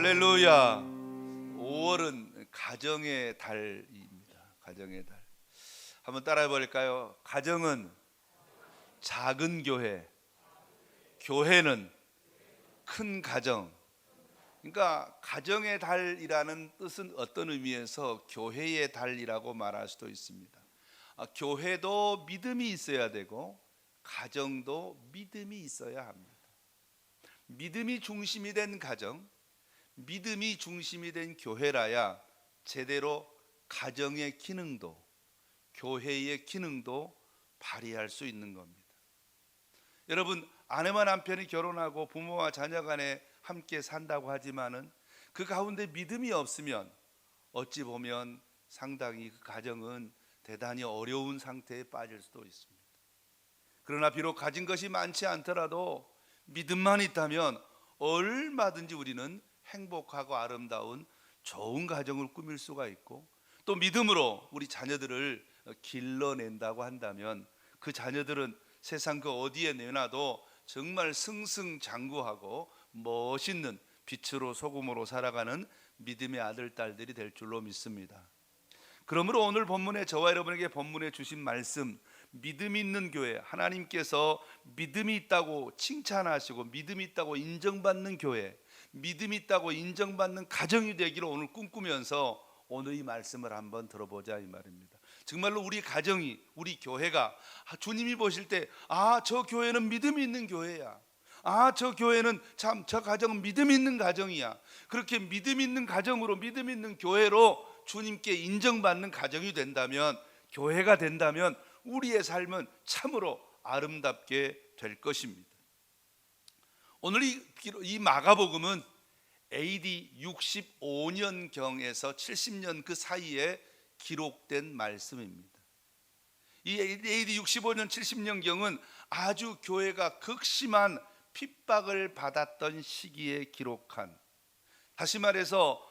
할렐루야. 5월은 가정의 달입니다. 가정의 달. 한번 따라해 볼까요? 가정은 작은 교회, 교회는 큰 가정. 그러니까 가정의 달이라는 뜻은 어떤 의미에서 교회의 달이라고 말할 수도 있습니다. 교회도 믿음이 있어야 되고 가정도 믿음이 있어야 합니다. 믿음이 중심이 된 가정, 믿음이 중심이 된 교회라야 제대로 가정의 기능도 교회의 기능도 발휘할 수 있는 겁니다. 여러분, 아내와 남편이 결혼하고 부모와 자녀 간에 함께 산다고 하지만은 그 가운데 믿음이 없으면 어찌 보면 상당히 그 가정은 대단히 어려운 상태에 빠질 수도 있습니다. 그러나 비록 가진 것이 많지 않더라도 믿음만 있다면 얼마든지 우리는 행복하고 아름다운 좋은 가정을 꾸밀 수가 있고, 또 믿음으로 우리 자녀들을 길러낸다고 한다면 그 자녀들은 세상 그 어디에 내놔도 정말 승승장구하고 멋있는 빛으로 소금으로 살아가는 믿음의 아들 딸들이 될 줄로 믿습니다. 그러므로 오늘 본문에 저와 여러분에게 본문에 주신 말씀, 믿음이 있는 교회, 하나님께서 믿음이 있다고 칭찬하시고 믿음이 있다고 인정받는 교회, 믿음이 있다고 인정받는 가정이 되기를 오늘 꿈꾸면서 오늘 이 말씀을 한번 들어보자 이 말입니다. 정말로 우리 가정이, 우리 교회가 주님이 보실 때 저 교회는 믿음이 있는 교회야, 저 교회는 참 저 가정은 믿음 있는 가정이야, 그렇게 믿음 있는 가정으로 믿음 있는 교회로 주님께 인정받는 가정이 된다면, 교회가 된다면 우리의 삶은 참으로 아름답게 될 것입니다. 오늘 이 마가복음은 AD 65년경에서 70년 그 사이에 기록된 말씀입니다. 이 AD 65년 70년경은 아주 교회가 극심한 핍박을 받았던 시기에 기록한, 다시 말해서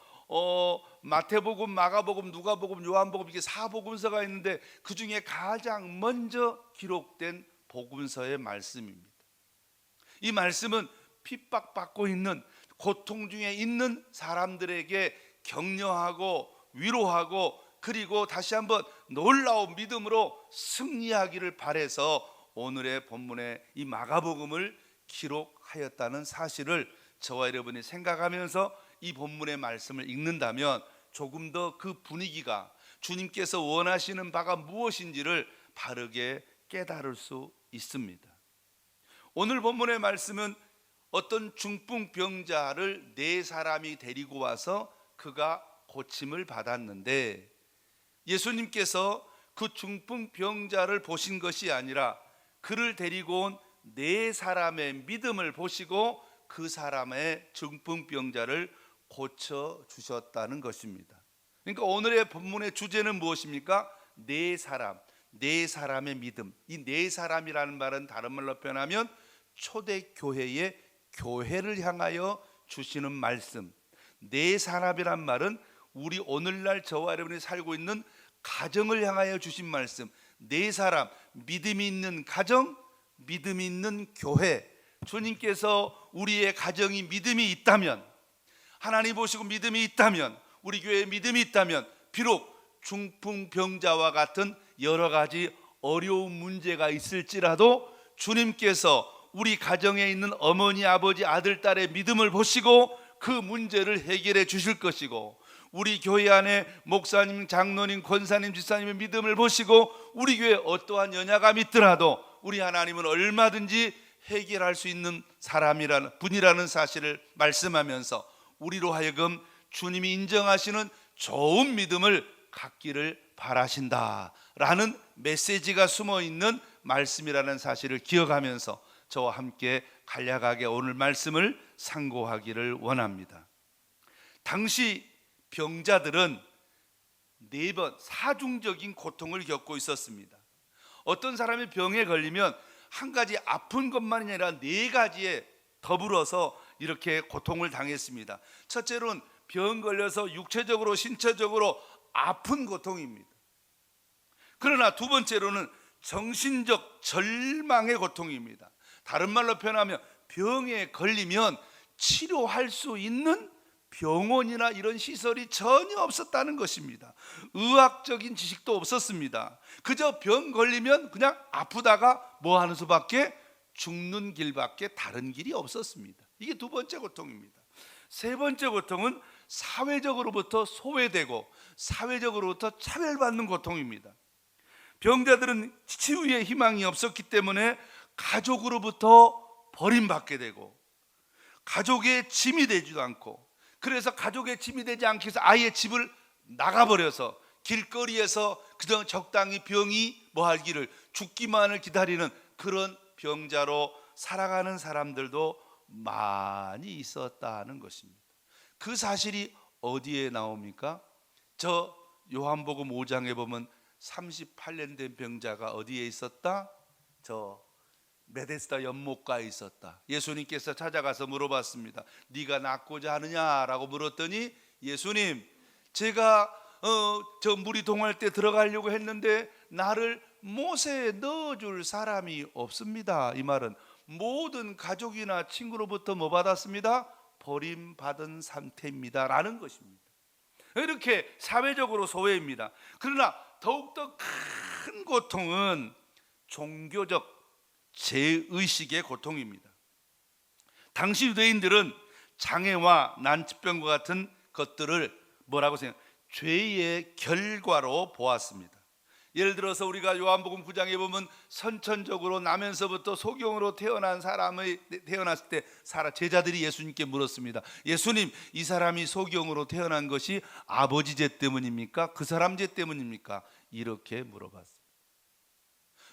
마태복음, 마가복음, 누가복음, 요한복음 이게 4복음서가 있는데 그 중에 가장 먼저 기록된 복음서의 말씀입니다. 이 말씀은 핍박받고 있는, 고통 중에 있는 사람들에게 격려하고 위로하고, 그리고 다시 한번 놀라운 믿음으로 승리하기를 바라서 오늘의 본문에 이 마가복음을 기록하였다는 사실을 저와 여러분이 생각하면서 이 본문의 말씀을 읽는다면 조금 더 그 분위기가, 주님께서 원하시는 바가 무엇인지를 바르게 깨달을 수 있습니다. 오늘 본문의 말씀은 어떤 중풍병자를 4사람이 데리고 와서 그가 고침을 받았는데, 예수님께서 그 중풍병자를 보신 것이 아니라 그를 데리고 온 4사람의 믿음을 보시고 그 사람의 중풍병자를 고쳐주셨다는 것입니다. 그러니까 오늘의 본문의 주제는 무엇입니까? 4사람, 4사람의 믿음. 이 4사람이라는 말은 다른 말로 표현하면 초대교회의 교회를 향하여 주시는 말씀. 4사람이란 말은 우리 오늘날 저와 여러분이 살고 있는 가정을 향하여 주신 말씀. 4사람, 믿음이 있는 가정, 믿음이 있는 교회. 주님께서 우리의 가정이 믿음이 있다면, 하나님 보시고 믿음이 있다면, 우리 교회에 믿음이 있다면, 비록 중풍병자와 같은 여러 가지 어려운 문제가 있을지라도 주님께서 우리 가정에 있는 어머니, 아버지, 아들, 딸의 믿음을 보시고 그 문제를 해결해 주실 것이고, 우리 교회 안에 목사님, 장로님, 권사님, 집사님의 믿음을 보시고 우리 교회에 어떠한 연약함이 있더라도 우리 하나님은 얼마든지 해결할 수 있는 분이라는 사실을 말씀하면서 우리로 하여금 주님이 인정하시는 좋은 믿음을 갖기를 바라신다라는 메시지가 숨어있는 말씀이라는 사실을 기억하면서 저와 함께 간략하게 오늘 말씀을 상고하기를 원합니다. 당시 병자들은 4번 사중적인 고통을 겪고 있었습니다. 어떤 사람이 병에 걸리면 한 가지 아픈 것만이 아니라 4가지에 더불어서 이렇게 고통을 당했습니다. 첫째로는 병 걸려서 육체적으로 신체적으로 아픈 고통입니다. 그러나 두 번째로는 정신적 절망의 고통입니다. 다른 말로 표현하면 병에 걸리면 치료할 수 있는 병원이나 이런 시설이 전혀 없었다는 것입니다. 의학적인 지식도 없었습니다. 그저 병 걸리면 그냥 아프다가 뭐 하는 수밖에, 죽는 길밖에 다른 길이 없었습니다. 이게 두 번째 고통입니다. 세 번째 고통은 사회적으로부터 소외되고 사회적으로부터 차별받는 고통입니다. 병자들은 치유의 희망이 없었기 때문에 가족으로부터 버림받게 되고 가족의 짐이 되지도 않고, 그래서 가족의 짐이 되지 않기 위해서 아예 집을 나가버려서 길거리에서 그저 적당히 병이 뭐하기를, 죽기만을 기다리는 그런 병자로 살아가는 사람들도 많이 있었다는 것입니다. 그 사실이 어디에 나옵니까? 저 요한복음 5장에 보면 38년 된 병자가 어디에 있었다? 저 베데스다 연못가에 있었다. 예수님께서 찾아가서 물어봤습니다. 네가 낫고자 하느냐라고 물었더니, 예수님, 제가 저 물이 동할 때 들어가려고 했는데 나를 못에 넣어줄 사람이 없습니다. 이 말은 모든 가족이나 친구로부터 뭐 받았습니다? 버림받은 상태입니다 라는 것입니다. 이렇게 사회적으로 소외입니다. 그러나 더욱더 큰 고통은 종교적 죄의식의 고통입니다. 당시 유대인들은 장애와 난치병과 같은 것들을 뭐라고 생각해요? 죄의 결과로 보았습니다. 예를 들어서 우리가 요한복음 9장에 보면 선천적으로 나면서부터 소경으로 태어난 사람이 태어났을 때 제자들이 예수님께 물었습니다. 예수님, 이 사람이 소경으로 태어난 것이 아버지 죄 때문입니까? 그 사람 죄 때문입니까? 이렇게 물어봤습니다.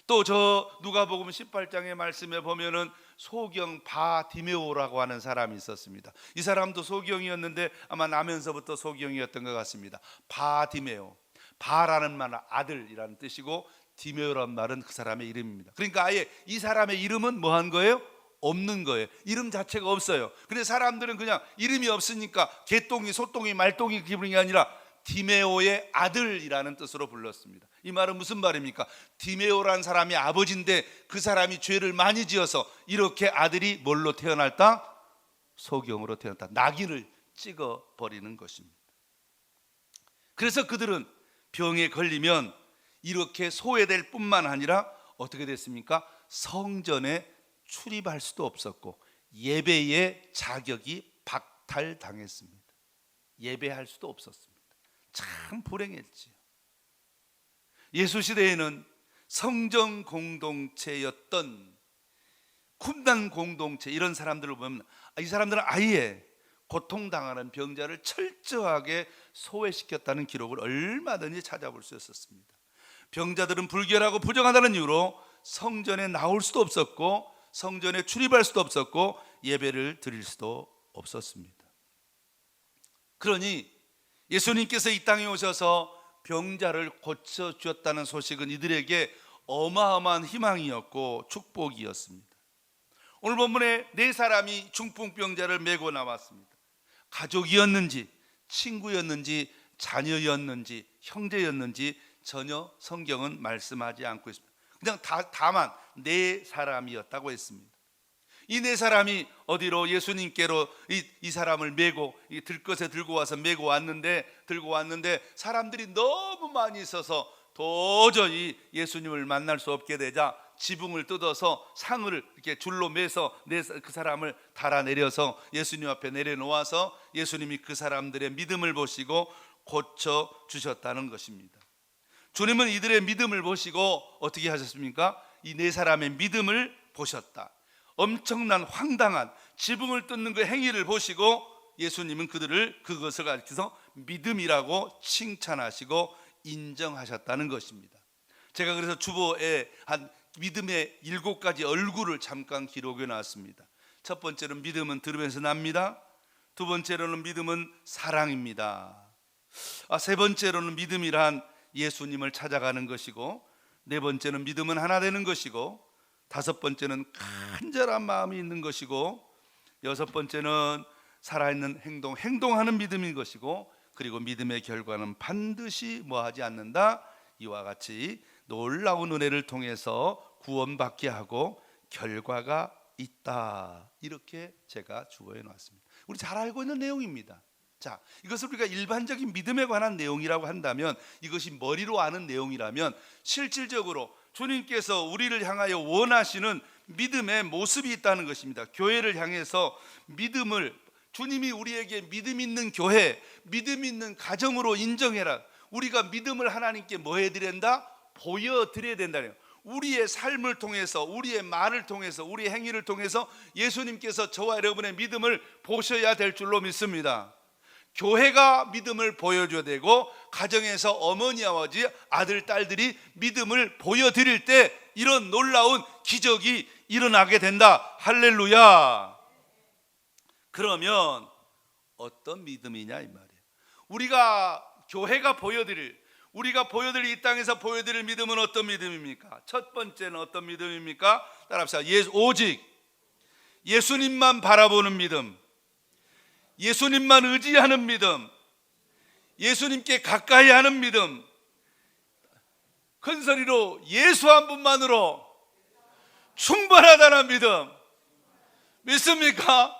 또 저 누가복음 18장의 말씀에 보면은 소경 바디메오라고 하는 사람이 있었습니다. 이 사람도 소경이었는데 아마 나면서부터 소경이었던 것 같습니다. 바디메오, 바라는 말은 아들이라는 뜻이고 디메오란 말은 그 사람의 이름입니다. 그러니까 아예 이 사람의 이름은 뭐 한 거예요? 없는 거예요. 이름 자체가 없어요. 근데 사람들은 그냥 이름이 없으니까 개똥이, 소똥이, 말똥이 기분이 아니라 디메오의 아들이라는 뜻으로 불렀습니다. 이 말은 무슨 말입니까? 디메오라는 사람이 아버지인데 그 사람이 죄를 많이 지어서 이렇게 아들이 뭘로 태어났다? 소경으로 태어났다. 낙인을 찍어버리는 것입니다. 그래서 그들은 병에 걸리면 이렇게 소외될 뿐만 아니라 어떻게 됐습니까? 성전에 출입할 수도 없었고 예배의 자격이 박탈당했습니다. 예배할 수도 없었습니다. 참 불행했지요. 예수 시대에는 성전 공동체였던 쿰단 공동체, 이런 사람들을 보면 이 사람들은 아예 고통당하는 병자를 철저하게 소외시켰다는 기록을 얼마든지 찾아볼 수 있었습니다. 병자들은 불결하고 부정하다는 이유로 성전에 나올 수도 없었고 성전에 출입할 수도 없었고 예배를 드릴 수도 없었습니다. 그러니 예수님께서 이 땅에 오셔서 병자를 고쳐주었다는 소식은 이들에게 어마어마한 희망이었고 축복이었습니다. 오늘 본문에 네 사람이 중풍병자를 메고 나왔습니다. 가족이었는지 친구였는지 자녀였는지 형제였는지 전혀 성경은 말씀하지 않고 있습니다. 그냥 다만 네 사람이었다고 했습니다. 이 네 사람이 어디로 예수님께로 이 사람을 메고 이 들것에 들고 와서 메고 왔는데 사람들이 너무 많이 있어서 도저히 예수님을 만날 수 없게 되자 지붕을 뜯어서 상을 이렇게 줄로 매서 그 사람을 달아내려서 예수님 앞에 내려놓아서 예수님이 그 사람들의 믿음을 보시고 고쳐 주셨다는 것입니다. 주님은 이들의 믿음을 보시고 어떻게 하셨습니까? 이 네 사람의 믿음을 보셨다. 엄청난 황당한 지붕을 뜯는 그 행위를 보시고 예수님은 그것을 가리켜서 믿음이라고 칭찬하시고 인정하셨다는 것입니다. 제가 그래서 주보에 한 믿음의 7가지 얼굴을 잠깐 기록해 놨습니다. 첫 번째는 믿음은 들으면서 납니다. 두 번째로는 믿음은 사랑입니다. 세 번째로는 믿음이란 예수님을 찾아가는 것이고, 네 번째는 믿음은 하나 되는 것이고, 다섯 번째는 간절한 마음이 있는 것이고, 여섯 번째는 살아있는 행동하는 믿음인 것이고, 그리고 믿음의 결과는 반드시 뭐하지 않는다? 이와 같이 놀라운 은혜를 통해서 구원받게 하고 결과가 있다. 이렇게 제가 주보해 놨습니다. 우리 잘 알고 있는 내용입니다. 자, 이것을 우리가 일반적인 믿음에 관한 내용이라고 한다면, 이것이 머리로 아는 내용이라면, 실질적으로 주님께서 우리를 향하여 원하시는 믿음의 모습이 있다는 것입니다. 교회를 향해서 믿음을, 주님이 우리에게 믿음 있는 교회, 믿음 있는 가정으로 인정해라. 우리가 믿음을 하나님께 뭐 해드린다? 보여드려야 된다네요. 우리의 삶을 통해서, 우리의 말을 통해서, 우리의 행위를 통해서 예수님께서 저와 여러분의 믿음을 보셔야 될 줄로 믿습니다. 교회가 믿음을 보여줘야 되고, 가정에서 어머니, 아버지, 아들, 딸들이 믿음을 보여드릴 때 이런 놀라운 기적이 일어나게 된다. 할렐루야. 그러면 어떤 믿음이냐 이 말이에요. 우리가 교회가 보여드릴, 우리가 보여드릴, 이 땅에서 보여드릴 믿음은 어떤 믿음입니까? 첫 번째는 어떤 믿음입니까? 따라합시다. 오직 예수님만 바라보는 믿음, 예수님만 의지하는 믿음, 예수님께 가까이 하는 믿음. 큰 소리로 예수 한 분만으로 충분하다는 믿음. 믿습니까?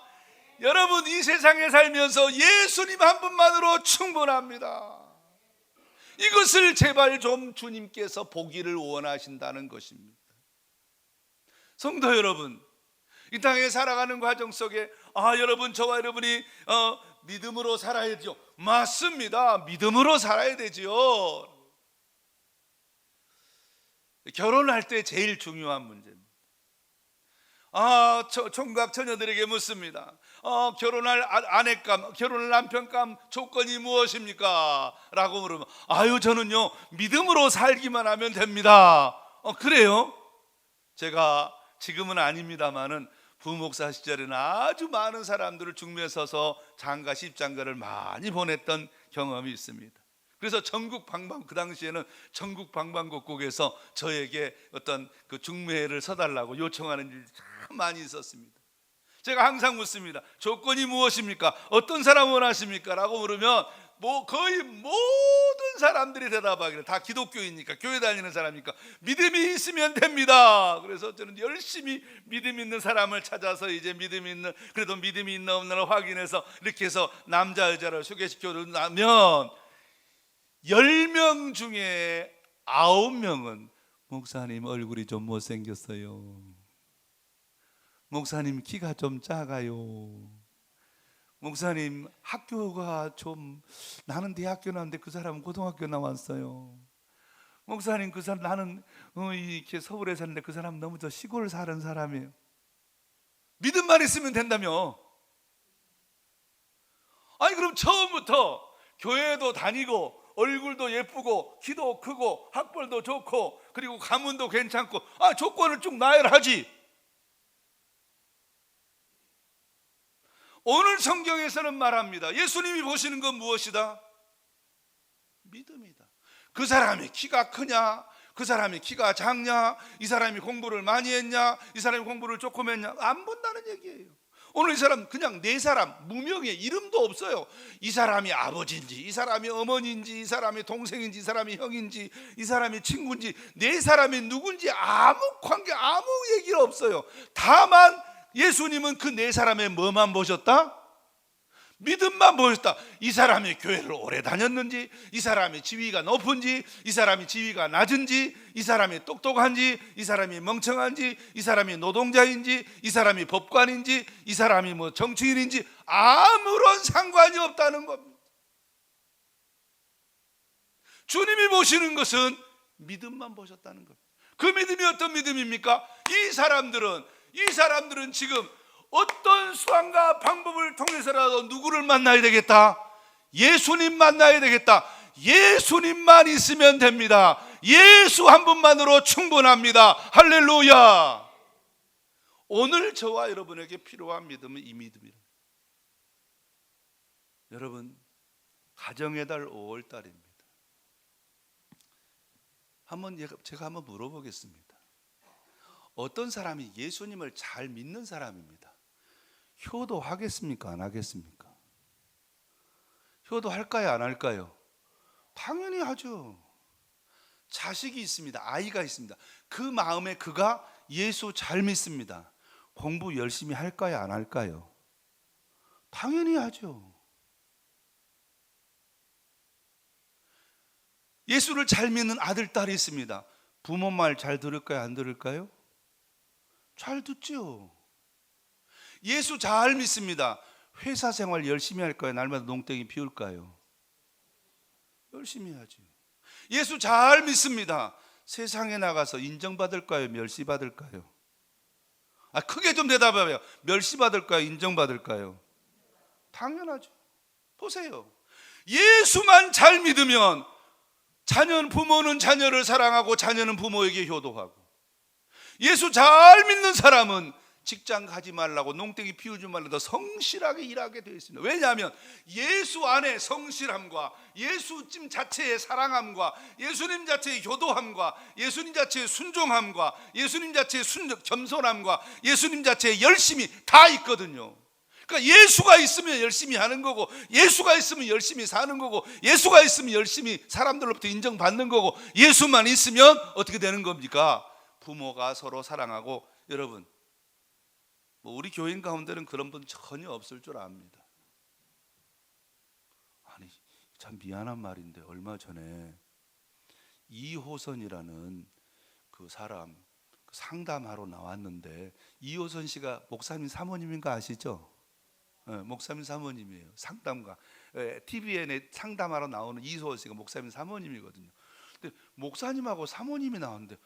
여러분, 이 세상에 살면서 예수님 한 분만으로 충분합니다. 이것을 제발 좀 주님께서 보기를 원하신다는 것입니다. 성도 여러분, 이 땅에 살아가는 과정 속에 여러분, 저와 여러분이 믿음으로 살아야죠. 맞습니다. 믿음으로 살아야 되지요. 결혼할 때 제일 중요한 문제입니다. 총각 처녀들에게 묻습니다. 결혼할 아내감, 결혼할 남편감 조건이 무엇입니까? 라고 물으면 저는요 믿음으로 살기만 하면 됩니다. 그래요? 제가 지금은 아닙니다마는 부목사 시절에는 아주 많은 사람들을 중매에 서서 장가 십장가를 많이 보냈던 경험이 있습니다. 그래서 전국 방방, 그 당시에는 전국 방방곡곡에서 저에게 어떤 그 중매를 서달라고 요청하는 일이 참 많이 있었습니다. 제가 항상 묻습니다. 조건이 무엇입니까? 어떤 사람 원하십니까? 라고 물으면 거의 모든 사람들이 대답하기를, 다 기독교이니까, 교회 다니는 사람이니까 믿음이 있으면 됩니다. 그래서 저는 열심히 믿음 있는 사람을 찾아서 이제 그래도 믿음이 있나 없나 확인해서 이렇게 해서 남자 여자를 소개시켜 주면 10명 중에 9명은 목사님 얼굴이 좀 못생겼어요. 목사님 키가 좀 작아요. 목사님 학교가 좀, 나는 대학교 나왔는데 그 사람은 고등학교 나왔어요. 목사님 그 사람, 나는 이렇게 서울에 사는데 그 사람 너무 저 시골 사는 사람이에요. 믿음만 있으면 된다며. 그럼 처음부터 교회도 다니고 얼굴도 예쁘고 키도 크고 학벌도 좋고 그리고 가문도 괜찮고 조건을 쭉 나열하지. 오늘 성경에서는 말합니다. 예수님이 보시는 건 무엇이다? 믿음이다. 그 사람이 키가 크냐, 그 사람이 키가 작냐, 이 사람이 공부를 많이 했냐, 이 사람이 공부를 조금 했냐, 안 본다는 얘기예요. 오늘 이 사람 그냥 네 사람, 무명의 이름도 없어요. 이 사람이 아버지인지, 이 사람이 어머니인지, 이 사람이 동생인지, 이 사람이 형인지, 이 사람이 친구인지, 네 사람이 누군지 아무 관계, 아무 얘기가 없어요. 다만 예수님은 그 네 사람의 뭐만 보셨다? 믿음만 보셨다. 이 사람이 교회를 오래 다녔는지, 이 사람이 지위가 높은지, 이 사람이 지위가 낮은지, 이 사람이 똑똑한지, 이 사람이 멍청한지, 이 사람이 노동자인지, 이 사람이 법관인지, 이 사람이 정치인인지 아무런 상관이 없다는 겁니다. 주님이 보시는 것은 믿음만 보셨다는 겁니다. 그 믿음이 어떤 믿음입니까? 이 사람들은 지금 어떤 수단과 방법을 통해서라도 누구를 만나야 되겠다? 예수님 만나야 되겠다. 예수님만 있으면 됩니다. 예수 한 분만으로 충분합니다. 할렐루야. 오늘 저와 여러분에게 필요한 믿음은 이 믿음이에요. 여러분, 가정의 달 5월달입니다. 제가 한번 물어보겠습니다. 어떤 사람이 예수님을 잘 믿는 사람입니다. 효도하겠습니까? 안 하겠습니까? 효도할까요? 안 할까요? 당연히 하죠. 자식이 있습니다. 아이가 있습니다. 그 마음에 그가 예수 잘 믿습니다. 공부 열심히 할까요? 안 할까요? 당연히 하죠. 예수를 잘 믿는 아들, 딸이 있습니다. 부모 말 잘 들을까요? 안 들을까요? 잘 듣죠. 예수 잘 믿습니다. 회사 생활 열심히 할까요? 날마다 농땡이 피울까요? 열심히 하죠. 예수 잘 믿습니다. 세상에 나가서 인정받을까요? 멸시받을까요? 크게 좀 대답해요. 멸시받을까요? 인정받을까요? 당연하죠. 보세요. 예수만 잘 믿으면 부모는 자녀를 사랑하고 자녀는 부모에게 효도하고, 예수 잘 믿는 사람은 직장 가지 말라고 농땡이 피우지 말라고 성실하게 일하게 되어 있습니다. 왜냐하면 예수 안에 성실함과 예수님 자체의 사랑함과 예수님 자체의 효도함과 예수님 자체의 순종함과 예수님 자체의 겸손함과 예수님 자체의 열심이 다 있거든요. 그러니까 예수가 있으면 열심히 하는 거고, 예수가 있으면 열심히 사는 거고, 예수가 있으면 열심히 사람들로부터 인정받는 거고, 예수만 있으면 어떻게 되는 겁니까? 부모가 서로 사랑하고. 여러분, 우리 교인 가운데는 그런 분 전혀 없을 줄 압니다. 아니, 참 미안한 말인데 얼마 전에 이호선이라는 그 사람 상담하러 나왔는데, 이호선 씨가 목사님 사모님인가 아시죠? 목사님 사모님이에요. 상담가, TVN에 상담하러 나오는 이호선 씨가 목사님 사모님이거든요. 근데 목사님하고 사모님이 나왔는데,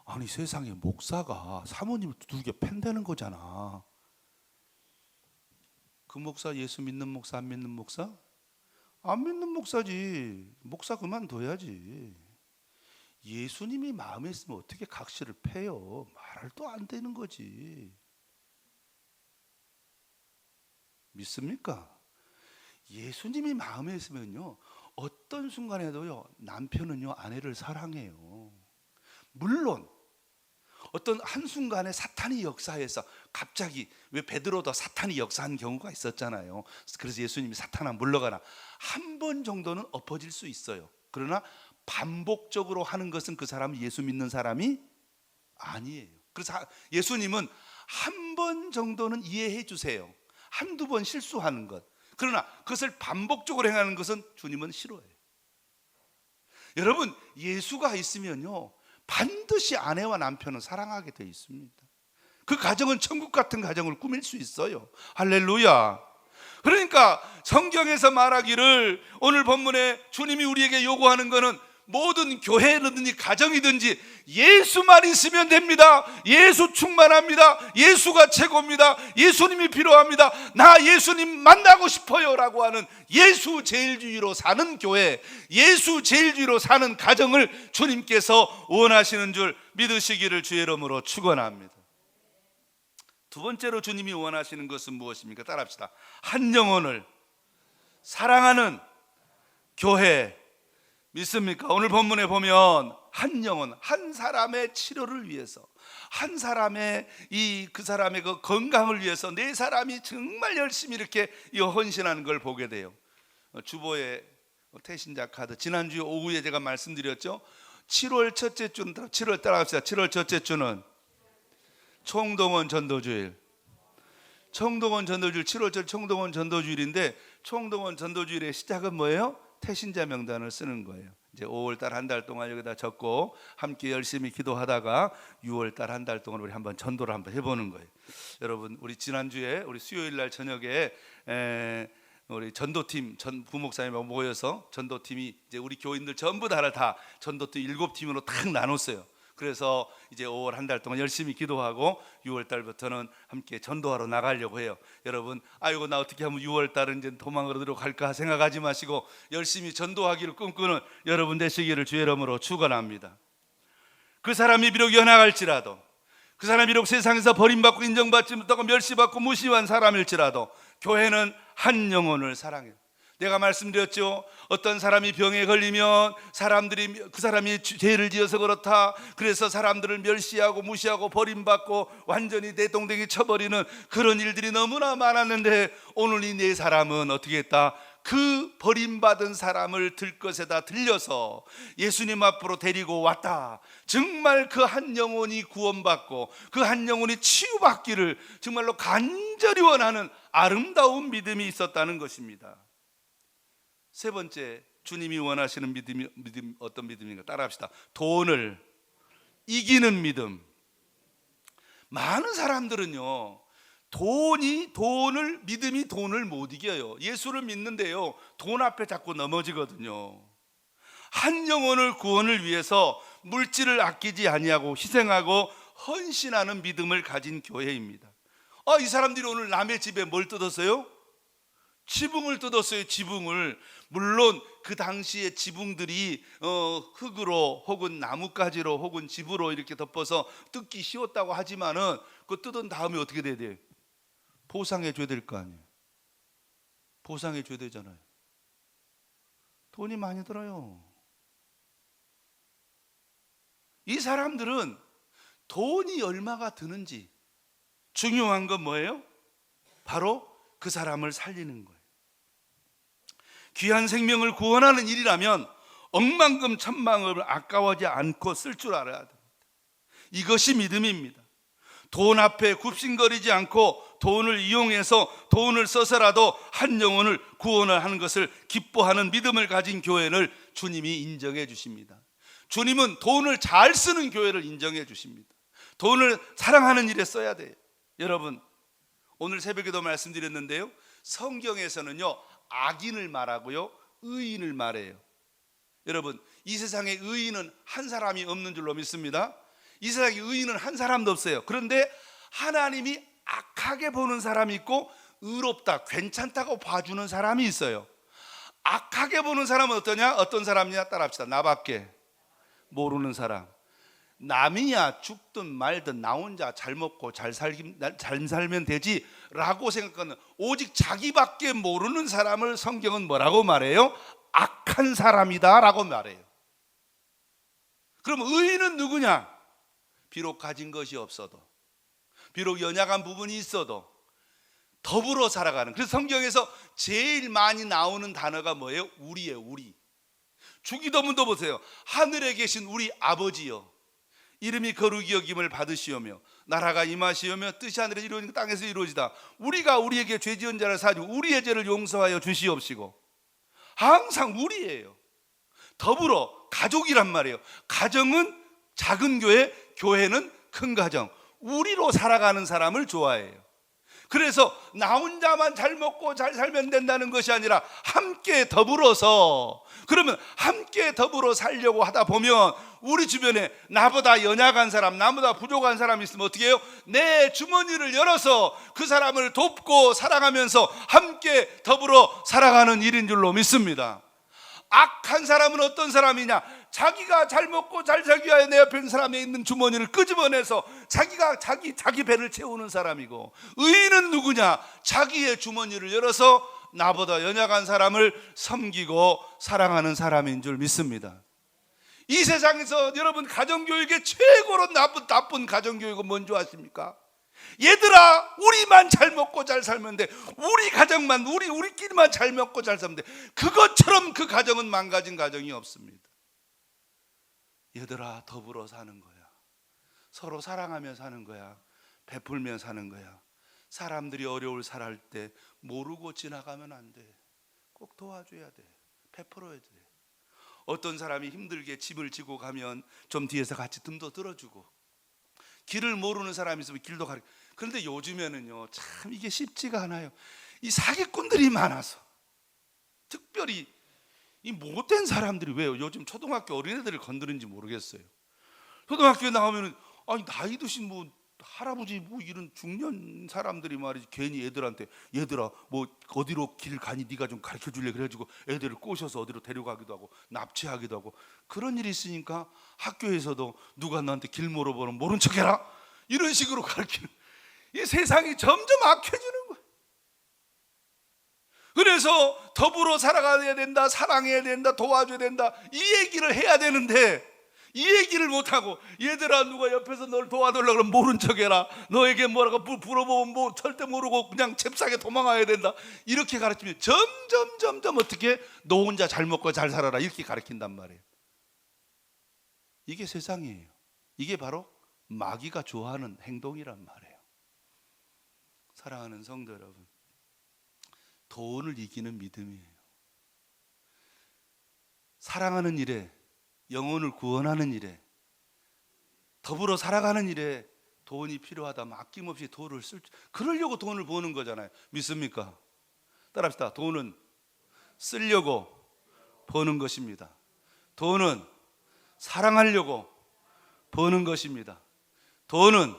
아니 세상에 목사가 사모님을 두들겨 팬다는 거잖아. 그 목사 예수 믿는 목사, 안 믿는 목사? 안 믿는 목사지. 목사 그만둬야지. 예수님이 마음에 있으면 어떻게 각시를 패요? 말도 안 되는 거지. 믿습니까? 예수님이 마음에 있으면요, 어떤 순간에도요, 남편은요 아내를 사랑해요. 물론 어떤 한순간에 사탄이 역사해서 갑자기, 왜 베드로도 사탄이 역사한 경우가 있었잖아요. 그래서 예수님이 사탄아 물러가라, 한 번 정도는 엎어질 수 있어요. 그러나 반복적으로 하는 것은 그 사람은 예수 믿는 사람이 아니에요. 그래서 예수님은 한 번 정도는 이해해 주세요. 한두 번 실수하는 것. 그러나 그것을 반복적으로 행하는 것은 주님은 싫어해요. 여러분, 예수가 있으면요 반드시 아내와 남편은 사랑하게 되어 있습니다. 그 가정은 천국 같은 가정을 꾸밀 수 있어요. 할렐루야. 그러니까 성경에서 말하기를, 오늘 본문에 주님이 우리에게 요구하는 것은 모든 교회든지 가정이든지 예수만 있으면 됩니다. 예수 충만합니다. 예수가 최고입니다. 예수님이 필요합니다. 나 예수님 만나고 싶어요 라고 하는 예수 제일주의로 사는 교회, 예수 제일주의로 사는 가정을 주님께서 원하시는 줄 믿으시기를 주의 이름으로 축원합니다. 두 번째로 주님이 원하시는 것은 무엇입니까? 따라합시다. 한 영혼을 사랑하는 교회. 믿습니까? 오늘 본문에 보면 한 영혼, 한 사람의 치료를 위해서, 한 사람의 그 사람의 그 건강을 위해서 네 사람이 정말 열심히 이렇게 헌신하는 걸 보게 돼요. 주보의 태신자 카드, 지난주 오후에 제가 말씀드렸죠. 7월 첫째 주는, 7월 따라갑시다. 7월 첫째 주는 총동원 전도주일. 총동원 전도주일, 7월 첫 총동원 전도주일인데, 총동원 전도주일의 시작은 뭐예요? 태신자 명단을 쓰는 거예요. 이제 5월달 한 달 동안 여기다 적고 함께 열심히 기도하다가 6월달 한 달 동안 우리 한번 전도를 한번 해보는 거예요. 여러분, 우리 지난주에 우리 수요일날 저녁에 우리 전도팀 부목사님하고 모여서 전도팀이 이제 우리 교인들 전부 다 전도팀 7팀으로 딱 나눴어요. 그래서 이제 5월 한 달 동안 열심히 기도하고 6월 달부터는 함께 전도하러 나가려고 해요. 여러분, 아이고 나 어떻게 하면 6월 달은 이제 도망으로 갈까 생각하지 마시고 열심히 전도하기를 꿈꾸는 여러분 되시기를 주의 이름으로 축원합니다. 그 사람이 비록 연약할지라도, 그 사람이 비록 세상에서 버림받고 인정받지 못하고 멸시받고 무시한 사람일지라도 교회는 한 영혼을 사랑해요. 내가 말씀드렸죠. 어떤 사람이 병에 걸리면 사람들이 그 사람이 죄를 지어서 그렇다, 그래서 사람들을 멸시하고 무시하고 버림받고 완전히 내동댕이 쳐버리는 그런 일들이 너무나 많았는데, 오늘 이 네 사람은 어떻게 했다? 그 버림받은 사람을 들것에다 들려서 예수님 앞으로 데리고 왔다. 정말 그 한 영혼이 구원받고 그 한 영혼이 치유받기를 정말로 간절히 원하는 아름다운 믿음이 있었다는 것입니다. 세 번째 주님이 원하시는 믿음 어떤 믿음인가? 따라합시다. 돈을 이기는 믿음. 많은 사람들은요, 믿음이 돈을 못 이겨요. 예수를 믿는데요, 돈 앞에 자꾸 넘어지거든요. 한 영혼을 구원을 위해서 물질을 아끼지 아니하고 희생하고 헌신하는 믿음을 가진 교회입니다. 이 사람들이 오늘 남의 집에 뭘 뜯었어요? 지붕을 뜯었어요. 지붕을. 물론 그 당시에 지붕들이 흙으로 혹은 나뭇가지로 혹은 집으로 이렇게 덮어서 뜯기 쉬웠다고 하지만은 그 뜯은 다음에 어떻게 돼야 돼요? 보상해 줘야 될 거 아니에요. 보상해 줘야 되잖아요. 돈이 많이 들어요. 이 사람들은 돈이 얼마가 드는지 중요한 건 뭐예요? 바로 그 사람을 살리는 거예요. 귀한 생명을 구원하는 일이라면 억만금 천만금을 아까워하지 않고 쓸 줄 알아야 됩니다. 이것이 믿음입니다. 돈 앞에 굽신거리지 않고 돈을 이용해서 돈을 써서라도 한 영혼을 구원을 하는 것을 기뻐하는 믿음을 가진 교회를 주님이 인정해 주십니다. 주님은 돈을 잘 쓰는 교회를 인정해 주십니다. 돈을 사랑하는 일에 써야 돼요. 여러분, 오늘 새벽에도 말씀드렸는데요, 성경에서는요, 악인을 말하고요, 의인을 말해요. 여러분, 이 세상에 의인은 한 사람이 없는 줄로 믿습니다. 이 세상에 의인은 한 사람도 없어요. 그런데 하나님이 악하게 보는 사람이 있고 의롭다, 괜찮다고 봐주는 사람이 있어요. 악하게 보는 사람은 어떠냐? 어떤 사람이냐? 따라합시다. 나밖에 모르는 사람. 남이야 죽든 말든 나 혼자 잘 먹고 잘 살면 되지 라고 생각하는, 오직 자기밖에 모르는 사람을 성경은 뭐라고 말해요? 악한 사람이다 라고 말해요. 그럼 의인은 누구냐? 비록 가진 것이 없어도, 비록 연약한 부분이 있어도 더불어 살아가는. 그래서 성경에서 제일 많이 나오는 단어가 뭐예요? 우리예요. 우리. 주기도문도 보세요. 하늘에 계신 우리 아버지여, 이름이 거룩히 여김을 받으시오며 나라가 임하시오며 뜻이 하늘에 이루어진 땅에서 이루어지다. 우리가 우리에게 죄 지은 자를 사하시고 우리의 죄를 용서하여 주시옵시고. 항상 우리예요. 더불어 가족이란 말이에요. 가정은 작은 교회, 교회는 큰 가정. 우리로 살아가는 사람을 좋아해요. 그래서 나 혼자만 잘 먹고 잘 살면 된다는 것이 아니라 함께 더불어서, 그러면 함께 더불어 살려고 하다 보면 우리 주변에 나보다 연약한 사람, 나보다 부족한 사람이 있으면 어떻게 해요? 내 주머니를 열어서 그 사람을 돕고 사랑하면서 함께 더불어 살아가는 일인 줄로 믿습니다. 악한 사람은 어떤 사람이냐? 자기가 잘 먹고 잘 살기 위하여 내 옆에 있는 사람에 있는 주머니를 끄집어내서 자기가 자기 배를 채우는 사람이고, 의인은 누구냐? 자기의 주머니를 열어서 나보다 연약한 사람을 섬기고 사랑하는 사람인 줄 믿습니다. 이 세상에서 여러분, 가정교육의 최고로 나쁜 가정교육은 뭔지 아십니까? 얘들아, 우리만 잘 먹고 잘 살면 돼. 우리 가정만, 우리끼리만 잘 먹고 잘 살면 돼. 그것처럼 그 가정은 망가진 가정이 없습니다. 얘들아, 더불어 사는 거야. 서로 사랑하며 사는 거야. 베풀며 사는 거야. 사람들이 어려울 살할 때 모르고 지나가면 안 돼. 꼭 도와줘야 돼. 베풀어야 돼. 어떤 사람이 힘들게 짐을 지고 가면 좀 뒤에서 같이 뜸도 들어주고, 길을 모르는 사람이 있으면 길도 가르쳐. 그런데 요즘에는요, 참 이게 쉽지가 않아요. 이 사기꾼들이 많아서, 특별히 이 못된 사람들이, 왜요? 요즘 초등학교 어린애들을 건드는지 모르겠어요. 초등학교에 나오면은 나이 드신 할아버지 이런 중년 사람들이 말이지, 괜히 애들한테 얘들아 어디로 길 가니 네가 좀 가르쳐 줄래 그래가지고 애들을 꼬셔서 어디로 데려가기도 하고 납치하기도 하고, 그런 일이 있으니까 학교에서도 누가 너한테 길 물어보면 모른 척해라 이런 식으로 가르치는, 이 세상이 점점 악해지는 거예요. 그래서 더불어 살아가야 된다, 사랑해야 된다, 도와줘야 된다, 이 얘기를 해야 되는데 이 얘기를 못하고, 얘들아 누가 옆에서 널 도와달라고 그러면 모른 척해라, 너에게 뭐라고 물어보면 절대 모르고 그냥 잽싸게 도망가야 된다, 이렇게 가르치면 점점 어떻게 너 혼자 잘 먹고 잘 살아라 이렇게 가르친단 말이에요. 이게 세상이에요. 이게 바로 마귀가 좋아하는 행동이란 말이에요. 사랑하는 성도 여러분, 돈을 이기는 믿음이에요. 사랑하는 일에, 영혼을 구원하는 일에, 더불어 살아가는 일에 돈이 필요하다면 아낌없이 돈을 그러려고 돈을 버는 거잖아요. 믿습니까? 따라합시다. 돈은 쓰려고 버는 것입니다. 돈은 사랑하려고 버는 것입니다. 돈은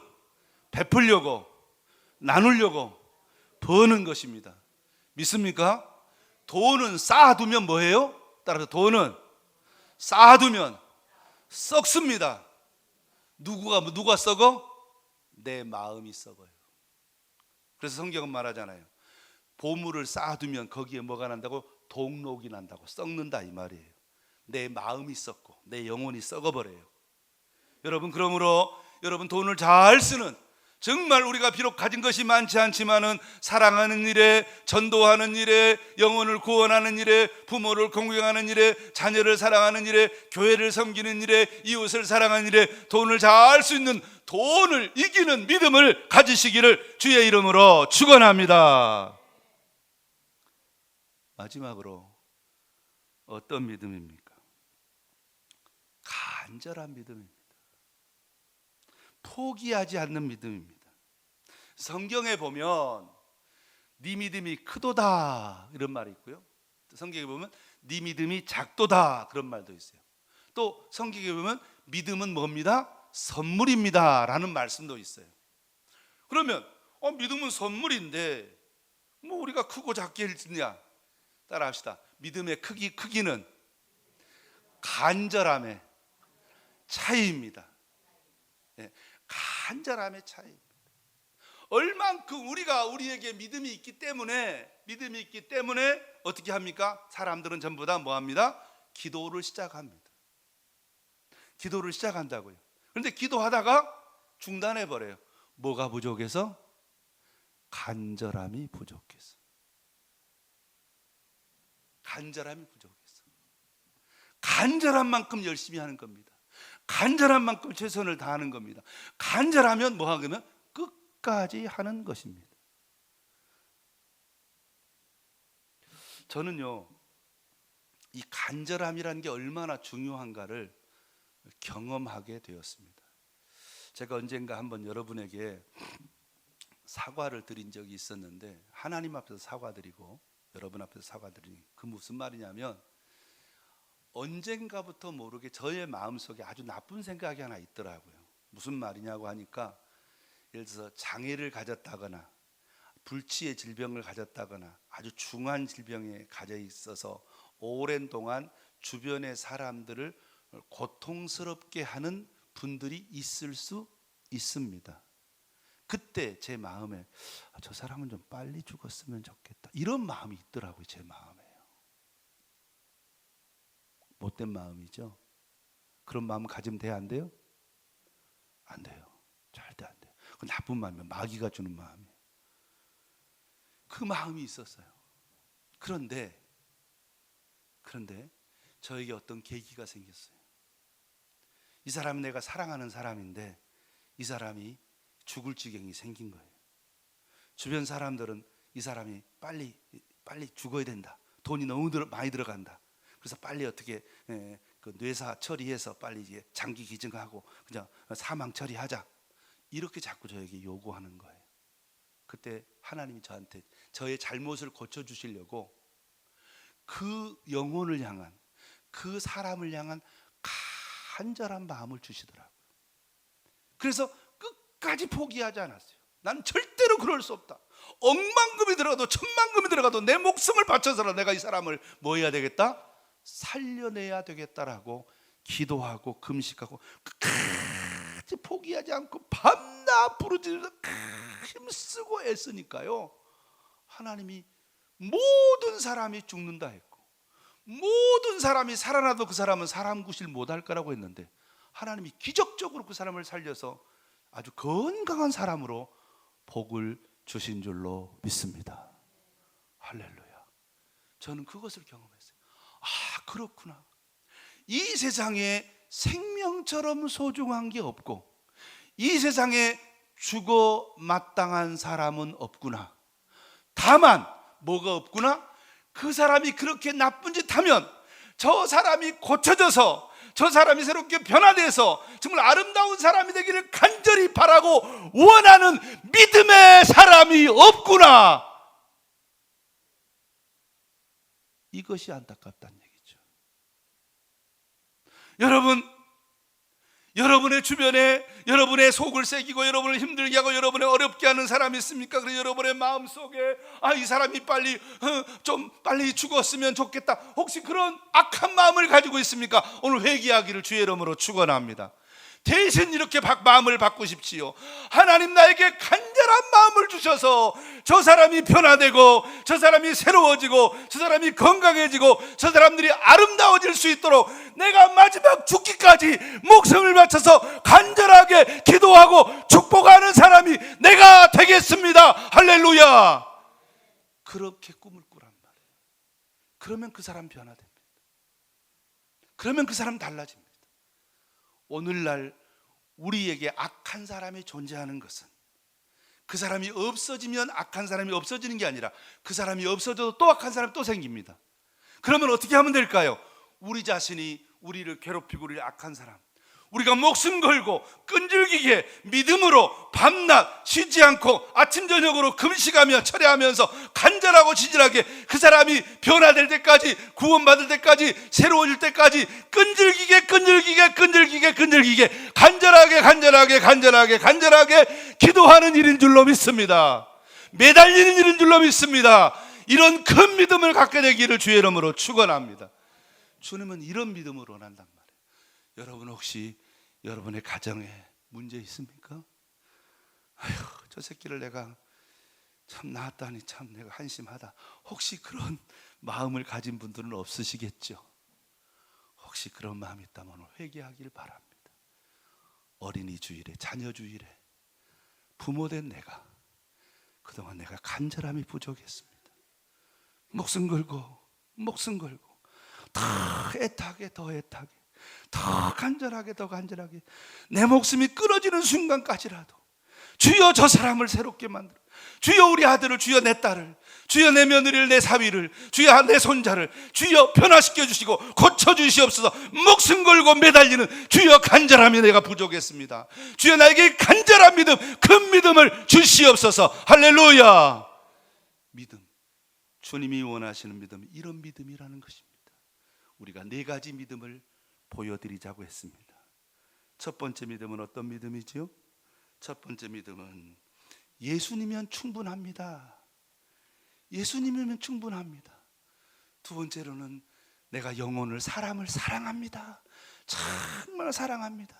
베풀려고, 나누려고 버는 것입니다. 믿습니까? 돈은 쌓아두면 뭐예요? 따라서 돈은 쌓아두면 썩습니다. 누가 썩어? 내 마음이 썩어요. 그래서 성경은 말하잖아요. 보물을 쌓아두면 거기에 뭐가 난다고? 동록이 난다고, 썩는다 이 말이에요. 내 마음이 썩고 내 영혼이 썩어버려요. 여러분, 그러므로 여러분 돈을 잘 쓰는, 정말 우리가 비록 가진 것이 많지 않지만은 사랑하는 일에, 전도하는 일에, 영혼을 구원하는 일에, 부모를 공경하는 일에, 자녀를 사랑하는 일에, 교회를 섬기는 일에, 이웃을 사랑하는 일에 돈을 잘 수 있는, 돈을 이기는 믿음을 가지시기를 주의 이름으로 축원합니다. 마지막으로 어떤 믿음입니까? 간절한 믿음입니다. 포기하지 않는 믿음입니다. 성경에 보면 네 믿음이 크도다 이런 말이 있고요, 성경에 보면 네 믿음이 작도다 그런 말도 있어요. 또 성경에 보면 믿음은 뭡니다? 선물입니다 라는 말씀도 있어요. 그러면 믿음은 선물인데 뭐 우리가 크고 작게 읽느냐? 따라합시다. 믿음의 크기는 간절함의 차이입니다. 네, 간절함의 차이입니다. 얼만큼 우리에게 믿음이 있기 때문에 어떻게 합니까? 사람들은 전부 다 뭐합니다? 기도를 시작합니다. 기도를 시작한다고요. 그런데 기도하다가 중단해 버려요. 뭐가 부족해서? 간절함이 부족해서. 간절함이 부족해서. 간절한 만큼 열심히 하는 겁니다. 간절한 만큼 최선을 다하는 겁니다. 간절하면 뭐 하면 끝까지 하는 것입니다. 저는요, 이 간절함이라는 게 얼마나 중요한가를 경험하게 되었습니다. 제가 언젠가 한번 여러분에게 사과를 드린 적이 있었는데, 하나님 앞에서 사과드리고 여러분 앞에서 사과드리니 그 무슨 말이냐면, 언젠가부터 모르게 저의 마음속에 아주 나쁜 생각이 하나 있더라고요. 무슨 말이냐고 하니까, 예를 들어서 장애를 가졌다거나 불치의 질병을 가졌다거나 아주 중한 질병에 가져 있어서 오랜 동안 주변의 사람들을 고통스럽게 하는 분들이 있을 수 있습니다. 그때 제 마음에 저 사람은 좀 빨리 죽었으면 좋겠다, 이런 마음이 있더라고요. 제 마음에. 못된 마음이죠. 그런 마음 가지면 돼요, 안 돼요? 안 돼요. 절대 안 돼요. 그 나쁜 마음이에요. 마귀가 주는 마음이에요. 그 마음이 있었어요. 그런데 저에게 어떤 계기가 생겼어요. 이 사람은 내가 사랑하는 사람인데 이 사람이 죽을 지경이 생긴 거예요. 주변 사람들은 이 사람이 빨리 죽어야 된다, 돈이 너무 많이 들어간다, 그래서 빨리 어떻게 그 뇌사 처리해서 빨리 이제 장기 기증하고 그냥 사망 처리하자, 이렇게 자꾸 저에게 요구하는 거예요. 그때 하나님이 저한테 저의 잘못을 고쳐주시려고 그 영혼을 향한, 그 사람을 향한 간절한 마음을 주시더라고요. 그래서 끝까지 포기하지 않았어요. 난 절대로 그럴 수 없다. 억만금이 들어가도 천만금이 들어가도 내 목숨을 바쳐서라 내가 이 사람을 뭐 해야 되겠다? 살려내야 되겠다라고 기도하고 금식하고 끝까지 포기하지 않고 밤낮 부르짖으면서 힘쓰고 애쓰니까요, 하나님이 모든 사람이 죽는다 했고 모든 사람이 살아나도 그 사람은 사람 구실 못할 거라고 했는데, 하나님이 기적적으로 그 사람을 살려서 아주 건강한 사람으로 복을 주신 줄로 믿습니다. 할렐루야. 저는 그것을 경험했어요. 아, 그렇구나. 이 세상에 생명처럼 소중한 게 없고 이 세상에 죽어 마땅한 사람은 없구나. 다만 뭐가 없구나? 그 사람이 그렇게 나쁜 짓 하면 저 사람이 고쳐져서 저 사람이 새롭게 변화돼서 정말 아름다운 사람이 되기를 간절히 바라고 원하는 믿음의 사람이 없구나. 이것이 안타깝다는 얘기죠. 여러분의 주변에 여러분의 속을 새기고 여러분을 힘들게 하고 여러분을 어렵게 하는 사람이 있습니까? 그래서 여러분의 마음속에 이 사람이 빨리 죽었으면 좋겠다, 혹시 그런 악한 마음을 가지고 있습니까? 오늘 회개하기를 주의 이름으로 축원합니다. 대신 이렇게 마음을 바꾸십시오. 하나님 나에게 간절한 마음을 주셔서 저 사람이 변화되고 저 사람이 새로워지고 저 사람이 건강해지고 저 사람들이 아름다워질 수 있도록 내가 마지막 죽기까지 목숨을 바쳐서 간절하게 기도하고 축복하는 사람이 내가 되겠습니다. 할렐루야. 그렇게 꿈을 꾸란 말이에요. 그러면 그 사람 변화됩니다. 그러면 그 사람 달라집니다. 오늘날 우리에게 악한 사람이 존재하는 것은 그 사람이 없어지면 악한 사람이 없어지는 게 아니라 그 사람이 없어져도 또 악한 사람이 또 생깁니다. 그러면 어떻게 하면 될까요? 우리 자신이 우리를 괴롭히고 우리를 악한 사람, 우리가 목숨 걸고 끈질기게 믿음으로 밤낮 쉬지 않고 아침 저녁으로 금식하며 철회하면서 간절하고 진실하게 그 사람이 변화될 때까지, 구원받을 때까지, 새로워질 때까지 끈질기게 간절하게 기도하는 일인 줄로 믿습니다. 매달리는 일인 줄로 믿습니다. 이런 큰 믿음을 갖게 되기를 주의 이름으로 축원합니다. 주님은 이런 믿음을 원한단 말이에요. 여러분 혹시 여러분의 가정에 문제 있습니까? 저 새끼를 내가 참 낳았다니 참 내가 한심하다, 혹시 그런 마음을 가진 분들은 없으시겠죠? 혹시 그런 마음이 있다면 오늘 회개하길 바랍니다. 어린이 주일에, 자녀 주일에 부모된 내가 그동안 내가 간절함이 부족했습니다. 목숨 걸고 더 애타게 더 간절하게 내 목숨이 끊어지는 순간까지라도 주여 저 사람을 새롭게 만들어, 주여 우리 아들을, 주여 내 딸을, 주여 내 며느리를, 내 사위를, 주여 내 손자를 주여 변화시켜 주시고 고쳐 주시옵소서. 목숨 걸고 매달리는 주여 간절함이 내가 부족했습니다. 주여 나에게 간절한 믿음, 큰 믿음을 주시옵소서. 할렐루야. 믿음, 주님이 원하시는 믿음, 이런 믿음이라는 것입니다. 우리가 4가지 믿음을 보여드리자고 했습니다. 첫 번째 믿음은 어떤 믿음이지요? 첫 번째 믿음은 예수님이면 충분합니다. 예수님이면 충분합니다. 두 번째로는 내가 영혼을, 사람을 사랑합니다. 정말 사랑합니다.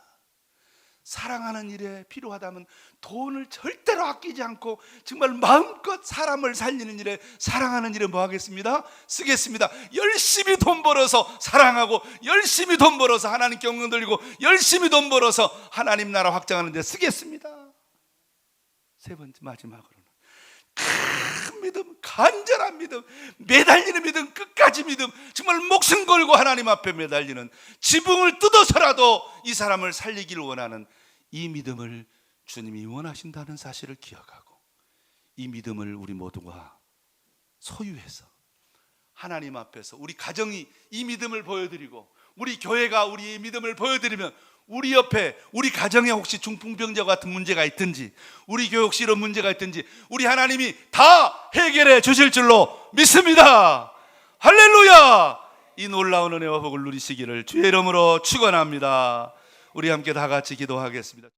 사랑하는 일에 필요하다면 돈을 절대로 아끼지 않고 정말 마음껏 사람을 살리는 일에, 사랑하는 일에 뭐 하겠습니다? 쓰겠습니다. 열심히 돈 벌어서 사랑하고, 열심히 돈 벌어서 하나님께 영광 돌리고, 열심히 돈 벌어서 하나님 나라 확장하는 데 쓰겠습니다. 세 번째, 마지막으로는 큰 믿음, 간절한 믿음, 매달리는 믿음, 끝까지 믿음, 정말 목숨 걸고 하나님 앞에 매달리는, 지붕을 뜯어서라도 이 사람을 살리기를 원하는 이 믿음을 주님이 원하신다는 사실을 기억하고, 이 믿음을 우리 모두가 소유해서 하나님 앞에서 우리 가정이 이 믿음을 보여드리고, 우리 교회가 우리의 믿음을 보여드리면, 우리 옆에, 우리 가정에 혹시 중풍병자 같은 문제가 있든지, 우리 교회 혹시 이런 문제가 있든지 우리 하나님이 다 해결해 주실 줄로 믿습니다. 할렐루야. 이 놀라운 은혜와 복을 누리시기를 주의 이름으로 축원합니다. 우리 함께 다 같이 기도하겠습니다.